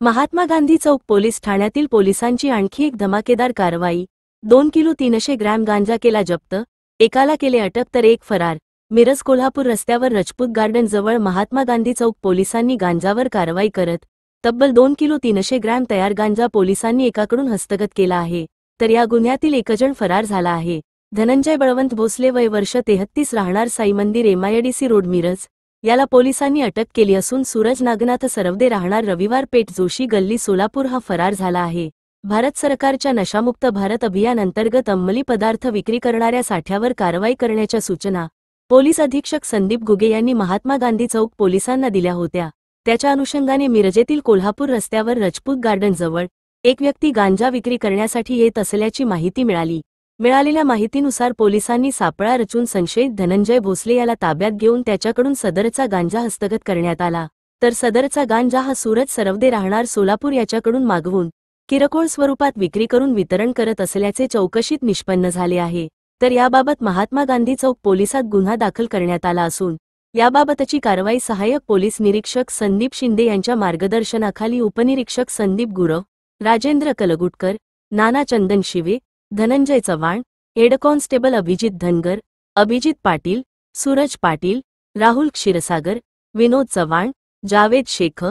महात्मा गांधी चौक police ठाण्यातील पोलिसांची आणखी एक धमाकेदार कारवाई। 2 किलो 300 ग्रॅम गांजा केला जप्त, एकाला केले अटक तर एक फरार। मिरज कोल्हापूर रस्त्यावर रजपूत गार्डन जवळ महात्मा गांधी चौक पोलिसांनी गांजावर कारवाई करत तब्बल 2 किलो 300 ग्रॅम तयार गांजा पोलिसांनी एकाकडून हस्तगत केला आहे, तर या गुन्ह्यातील एकजण फरार झाला आहे। धनंजय बळवंत भोसले, वय वर्ष 33, राहणार साई मंदिर MIDC रोड मिरज, याला पोलिसांनी अटक केली असून सूरज नागनाथ सरवदे, राहणार रविवार पेठ जोशी गल्ली सोलापूर, हा फरार झाला आहे। भारत सरकारच्या नशामुक्त भारत अभियान अंतर्गत अंमली पदार्थ विक्री करणाऱ्या साठ्यावर कारवाई करण्याच्या सूचना पोलीस अधीक्षक संदीप गुगे यांनी महात्मा गांधी चौक पोलिसांना दिल्या होत्या। त्याच्या अनुषंगाने मिरजेतील कोल्हापूर रस्त्यावर रजपूत गार्डन जवळ एक व्यक्ती गांजा विक्री करण्यासाठी येत असल्याची माहिती मिळाली। मिळालेल्या माहितीनुसार पोलिसांनी सापळा रचून संशयित धनंजय भोसले याला ताब्यात घेऊन त्याच्याकडून सदरचा गांजा हस्तगत करण्यात आला, तर सदरचा गांजा हा सूरज सरवदे, राहणार सोलापूर, याच्याकडून मागवून किरकोळ स्वरूपात विक्री करून वितरण करत असल्याचे चौकशीत निष्पन्न झाले आहे। तर याबाबत महात्मा गांधी चौक पोलिसात गुन्हा दाखल करण्यात आला असून याबाबतची कारवाई सहाय्यक पोलीस निरीक्षक संदीप शिंदे यांच्या मार्गदर्शनाखाली उपनिरीक्षक संदीप गुरव, राजेंद्र कलगुटकर, नाना चंदन शिवे, धनंजय चव्हाण, हेड कॉन्स्टेबल अभिजित धनगर, अभिजित पाटील, सूरज पाटील, राहुल क्षीरसागर, विनोद चव्हाण, जावेद शेख,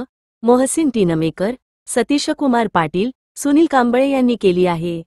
मोहसिन टीनमेकर, सतीश कुमार पाटील, सुनील कांबळे यांनी केली आहे।